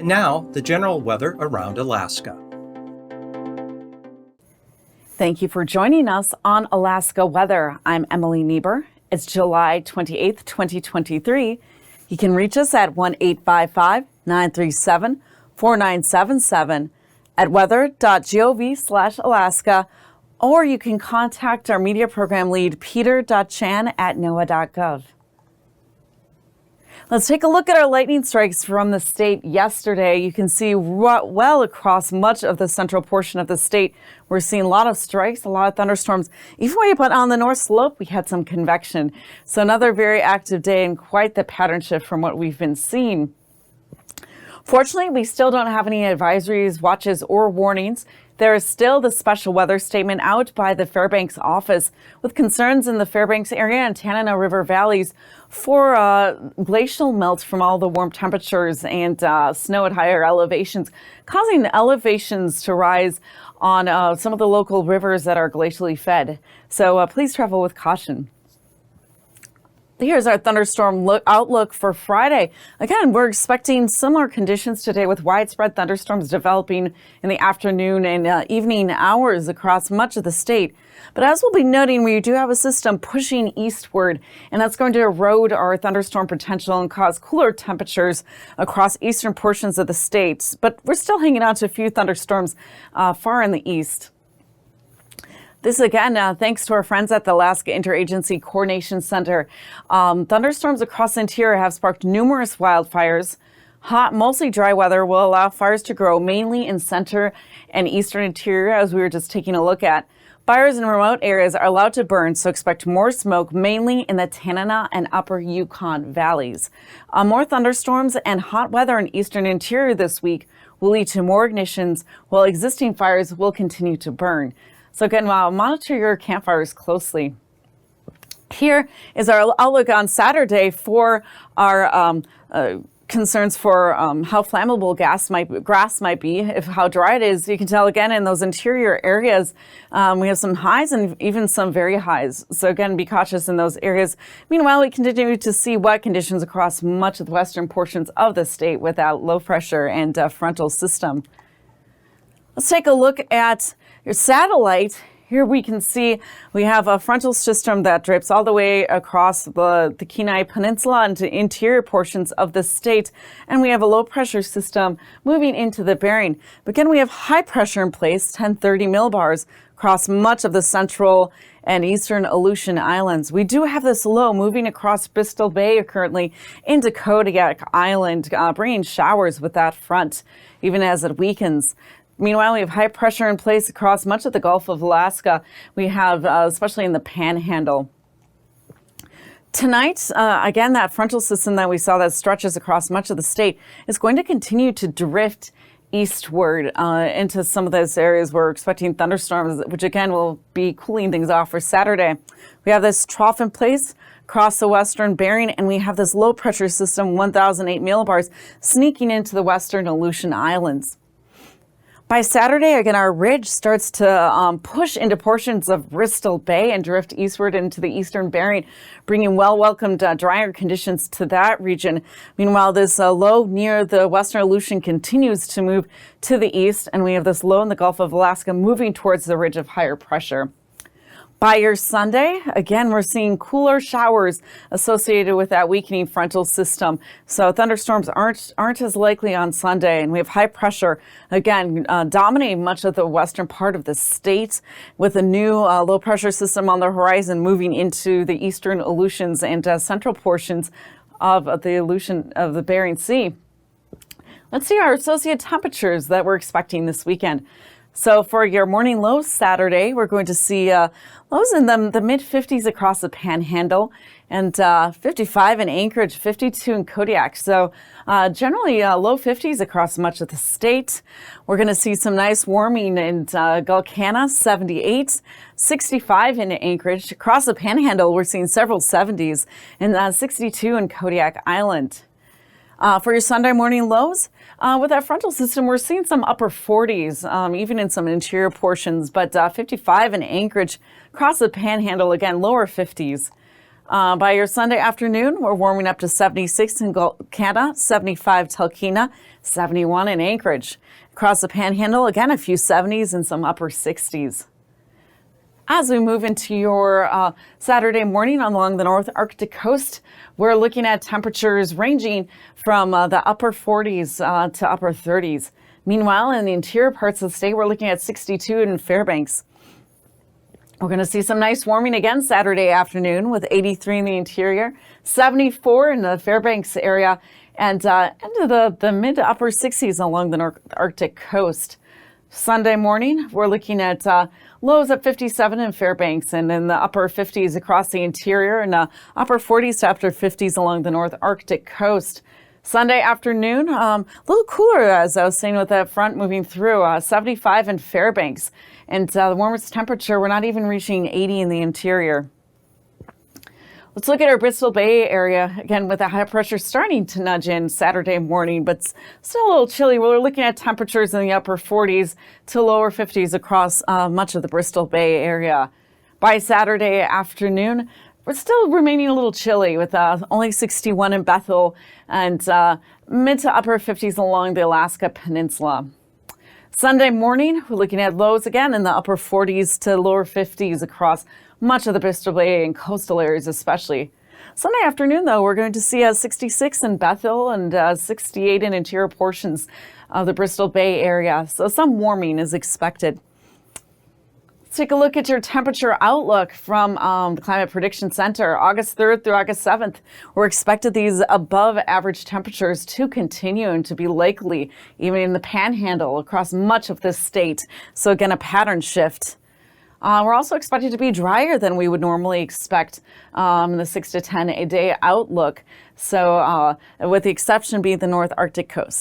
Now, the general weather around Alaska. Thank you for joining us on Alaska Weather. I'm Emily Niebuhr. It's July 28th, 2023. You can reach us at 1-855-937-4977 at weather.gov/Alaska, or you can contact our media program lead, peter.chan at noaa.gov. Let's take a look at our lightning strikes from the state yesterday. You can see well across much of the central portion of the state. We're seeing a lot of strikes, a lot of thunderstorms. Even way up on the north slope, we had some convection. So another very active day and quite the pattern shift from what we've been seeing. Fortunately, we still don't have any advisories, watches, or warnings. There is still the special weather statement out by the Fairbanks office with concerns in the Fairbanks area and Tanana River valleys for glacial melt from all the warm temperatures and snow at higher elevations, causing elevations to rise on some of the local rivers that are glacially fed. So please travel with caution. Here's our thunderstorm outlook for Friday. Again, we're expecting similar conditions today with widespread thunderstorms developing in the afternoon and evening hours across much of the state. But as we'll be noting, we do have a system pushing eastward, and that's going to erode our thunderstorm potential and cause cooler temperatures across eastern portions of the state. But we're still hanging on to a few thunderstorms far in the east. This again, thanks to our friends at the Alaska Interagency Coordination Center. Thunderstorms across the interior have sparked numerous wildfires. Hot, mostly dry weather will allow fires to grow mainly in center and eastern interior, as we were just taking a look at. Fires in remote areas are allowed to burn, so expect more smoke, mainly in the Tanana and upper Yukon valleys. More thunderstorms and hot weather in eastern interior this week will lead to more ignitions, while existing fires will continue to burn. So again, monitor your campfires closely. Here is our outlook on Saturday for our concerns for how flammable grass might be, how dry it is. You can tell again in those interior areas, we have some highs and even some very highs. So again, be cautious in those areas. Meanwhile, we continue to see wet conditions across much of the western portions of the state with that low pressure and frontal system. Let's take a look at your satellite. Here we can see we have a frontal system that drapes all the way across the Kenai Peninsula into interior portions of the state. And we have a low pressure system moving into the Bering. But again, we have high pressure in place, 1030 millibars, across much of the central and eastern Aleutian Islands. We do have this low moving across Bristol Bay currently into Kodiak Island, bringing showers with that front, even as it weakens. Meanwhile, we have high pressure in place across much of the Gulf of Alaska. We have, especially in the Panhandle. Tonight, again, that frontal system that we saw that stretches across much of the state is going to continue to drift eastward into some of those areas. We're expecting thunderstorms, which again will be cooling things off for Saturday. We have this trough in place across the western Bering, and we have this low pressure system, 1008 millibars, sneaking into the western Aleutian Islands. By Saturday, again, our ridge starts to push into portions of Bristol Bay and drift eastward into the eastern Bering, bringing well-welcomed drier conditions to that region. Meanwhile, this low near the western Aleutian continues to move to the east, and we have this low in the Gulf of Alaska moving towards the ridge of higher pressure. By your Sunday, again, we're seeing cooler showers associated with that weakening frontal system. So thunderstorms aren't as likely on Sunday, and we have high pressure, again, dominating much of the western part of the state with a new low pressure system on the horizon moving into the eastern Aleutians and central portions of the Bering Sea. Let's see our associated temperatures that we're expecting this weekend. So for your morning lows Saturday, we're going to see lows in the mid-50s across the Panhandle and 55 in Anchorage, 52 in Kodiak. So generally low 50s across much of the state. We're going to see some nice warming in Gulkana, 78, 65 in Anchorage. Across the Panhandle, we're seeing several 70s and 62 in Kodiak Island. For your Sunday morning lows, with that frontal system, we're seeing some upper 40s, even in some interior portions, but 55 in Anchorage. Across the Panhandle, again, lower 50s. By your Sunday afternoon, we're warming up to 76 in Canada, 75 Talkeetna, 71 in Anchorage. Across the Panhandle, again, a few 70s and some upper 60s. As we move into your Saturday morning along the North Arctic coast, we're looking at temperatures ranging from the upper 40s to upper 30s. Meanwhile, in the interior parts of the state, we're looking at 62 in Fairbanks. We're going to see some nice warming again Saturday afternoon with 83 in the interior, 74 in the Fairbanks area, and into the mid to upper 60s along the North Arctic coast. Sunday morning, we're looking at lows at 57 in Fairbanks and in the upper 50s across the interior and upper 40s to upper 50s along the North Arctic coast. Sunday afternoon, a little cooler, as I was saying, with that front moving through, 75 in Fairbanks. And the warmest temperature, we're not even reaching 80 in the interior. Let's look at our Bristol Bay area, again, with the high pressure starting to nudge in Saturday morning, but still a little chilly. We're looking at temperatures in the upper 40s to lower 50s across much of the Bristol Bay area. By Saturday afternoon, we're still remaining a little chilly with only 61 in Bethel and mid to upper 50s along the Alaska Peninsula. Sunday morning, we're looking at lows again in the upper 40s to lower 50s across much of the Bristol Bay and coastal areas especially. Sunday afternoon, though, we're going to see 66 in Bethel and 68 in interior portions of the Bristol Bay area. So some warming is expected. Let's take a look at your temperature outlook from the Climate Prediction Center. August 3rd through August 7th, we're expected these above average temperatures to continue and to be likely even in the Panhandle across much of this state. So again, a pattern shift. We're also expected to be drier than we would normally expect in the 6 to 10 a day outlook. So with the exception being the North Arctic coast.